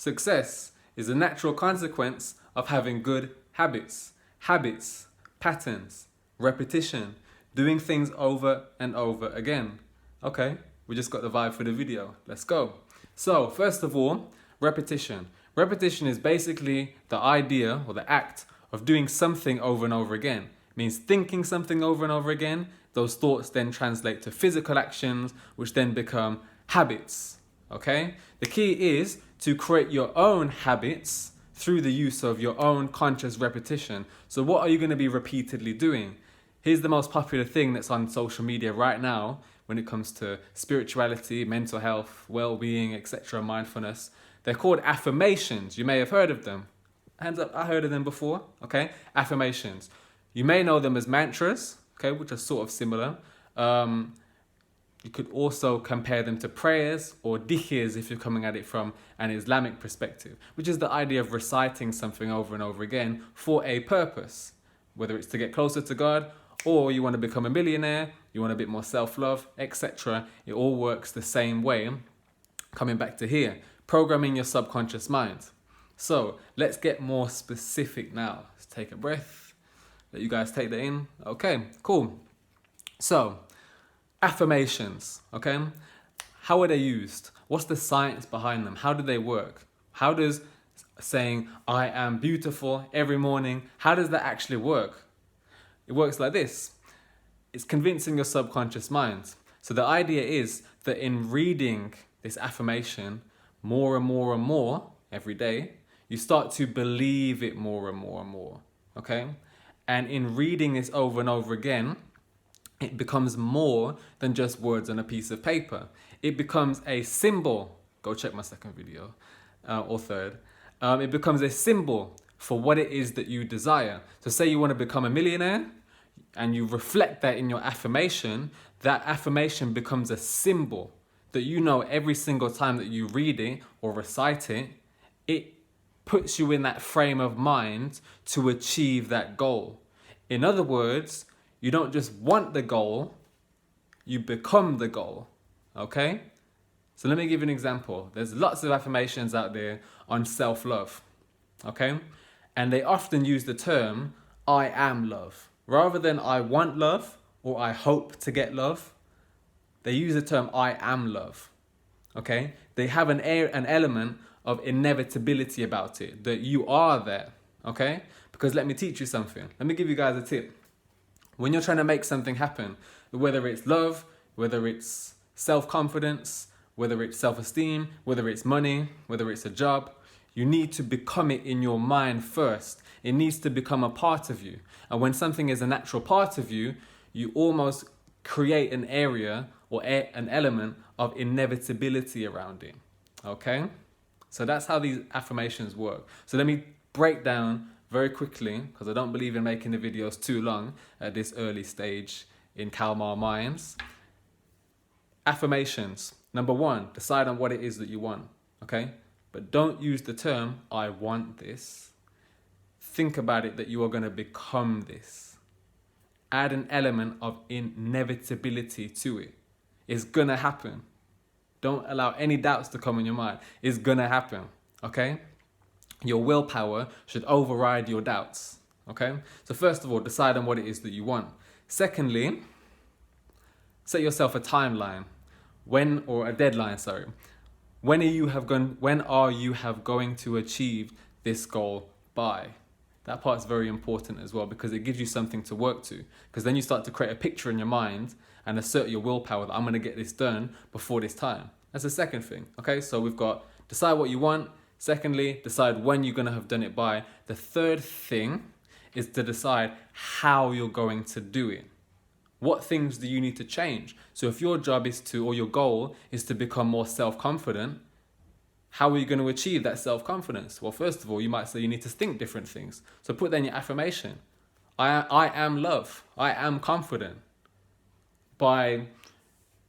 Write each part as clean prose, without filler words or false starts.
Success is a natural consequence of having good habits. Habits, patterns, repetition, doing things over and over again. Okay, we just got the vibe for the video. Let's go. So, first of all, repetition. Repetition is basically the idea or the act of doing something over and over again. It means thinking something over and over again. Those thoughts then translate to physical actions, which then become habits. Okay? The key is to create your own habits through the use of your own conscious repetition. So what are you going to be repeatedly doing? Here's the most popular thing that's on social media right now when it comes to spirituality, mental health, well-being, etc., mindfulness. They're called affirmations. You may have heard of them. Hands up, I heard of them before. Okay? Affirmations. You may know them as mantras, okay, which are sort of similar. You could also compare them to prayers or dhikirs if you're coming at it from an Islamic perspective, which is the idea of reciting something over and over again for a purpose, whether it's to get closer to God or you want to become a millionaire, you want a bit more self-love, etc. It all works the same way. Coming back to here, programming your subconscious mind. So let's get more specific now. Let's take a breath. Let you guys take that in. Okay, cool. So, affirmations, okay? How are they used? What's the science behind them? How do they work? How does saying, I am beautiful every morning, how does that actually work? It works like this. It's convincing your subconscious mind. So the idea is that in reading this affirmation more and more and more every day, you start to believe it more and more and more, okay? And in reading this over and over again, it becomes more than just words on a piece of paper. It becomes a symbol. Go check my second video, or third. It becomes a symbol for what it is that you desire. So say you want to become a millionaire and you reflect that in your affirmation, that affirmation becomes a symbol that you know every single time that you read it or recite it, it puts you in that frame of mind to achieve that goal. In other words, you don't just want the goal, you become the goal, okay? So let me give you an example. There's lots of affirmations out there on self-love, okay? And they often use the term, I am love. Rather than I want love or I hope to get love, they use the term I am love, okay? They have an element of inevitability about it, that you are there, okay? Because let me teach you something. Let me give you guys a tip. When you're trying to make something happen, whether it's love, whether it's self-confidence, whether it's self-esteem, whether it's money, whether it's a job, you need to become it in your mind first. It needs to become a part of you. And when something is a natural part of you, you almost create an area or an element of inevitability around it, okay? So that's how these affirmations work. So let me break down very quickly, because I don't believe in making the videos too long at this early stage in Calm Our Minds. Affirmations. Number one, decide on what it is that you want, okay? But don't use the term, I want this. Think about it that you are going to become this. Add an element of inevitability to it. It's going to happen. Don't allow any doubts to come in your mind. It's going to happen, okay? Your willpower should override your doubts, okay? So first of all, decide on what it is that you want. Secondly, set yourself a timeline. When are you going to achieve this goal by? That part's very important as well, because it gives you something to work to. Because then you start to create a picture in your mind and assert your willpower that I'm going to get this done before this time. That's the second thing, okay? So we've got decide what you want. Secondly, decide when you're going to have done it by. The third thing is to decide how you're going to do it. What things do you need to change? So if your job is to, or your goal is to become more self-confident, how are you going to achieve that self-confidence? Well, first of all, you might say you need to think different things. So put that in your affirmation. I am love. I am confident. By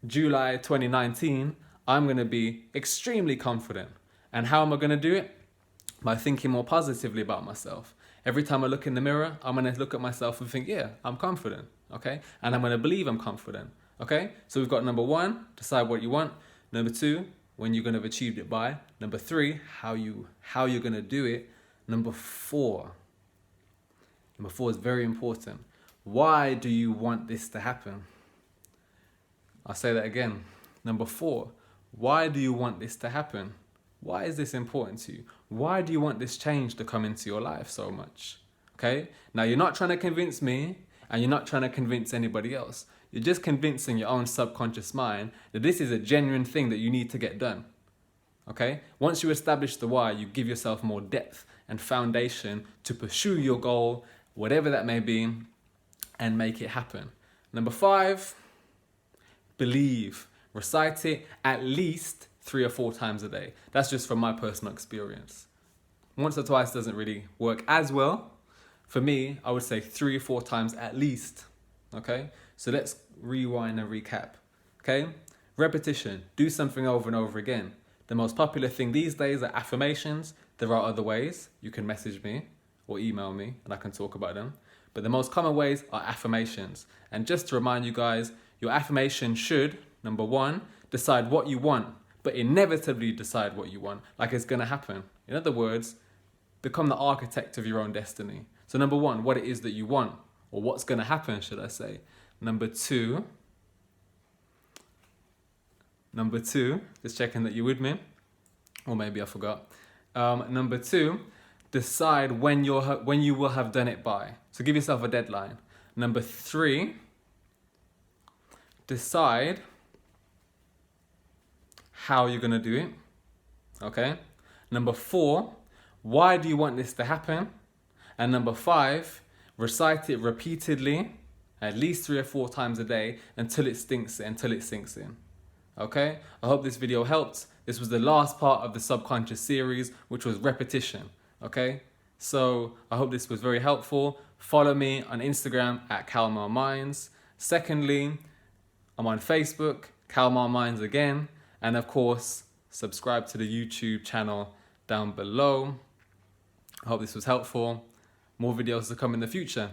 July 2019, I'm going to be extremely confident. And how am I going to do it? By thinking more positively about myself. Every time I look in the mirror, I'm going to look at myself and think, yeah, I'm confident, okay? And I'm going to believe I'm confident, okay? So we've got number one, decide what you want. Number two, when you're going to have achieved it by. Number 3, how you're going to do it. Number 4 is very important. Why do you want this to happen? I'll say that again. Number 4, why do you want this to happen? Why is this important to you? Why do you want this change to come into your life so much? Okay? Now, you're not trying to convince me, and you're not trying to convince anybody else. You're just convincing your own subconscious mind that this is a genuine thing that you need to get done. Okay? Once you establish the why, you give yourself more depth and foundation to pursue your goal, whatever that may be, and make it happen. Number 5, believe. Recite it at least 3 or 4 times a day. That's just from my personal experience. Once or twice doesn't really work as well. For me, I would say 3 or 4 times at least. Okay? So let's rewind and recap. Okay? Repetition. Do something over and over again. The most popular thing these days are affirmations. There are other ways. You can message me or email me and I can talk about them. But the most common ways are affirmations. And just to remind you guys, your affirmation should, number 1, decide what you want, but inevitably decide what you want, like it's going to happen. In other words, become the architect of your own destiny. So number 1, what it is that you want, or what's going to happen, should I say. Number 2, just checking that you're with me, or maybe I forgot. Number 2, decide when you will have done it by. So give yourself a deadline. Number 3, decide how you're going to do it. Okay? Number 4, why do you want this to happen? And number 5, recite it repeatedly, at least 3 or 4 times a day until it sinks in. Okay? I hope this video helped. This was the last part of the subconscious series, which was repetition. Okay? So I hope this was very helpful. Follow me on Instagram at Kalmar Minds. Secondly, I'm on Facebook, Kalmar Minds again. And of course, subscribe to the YouTube channel down below. I hope this was helpful. More videos to come in the future.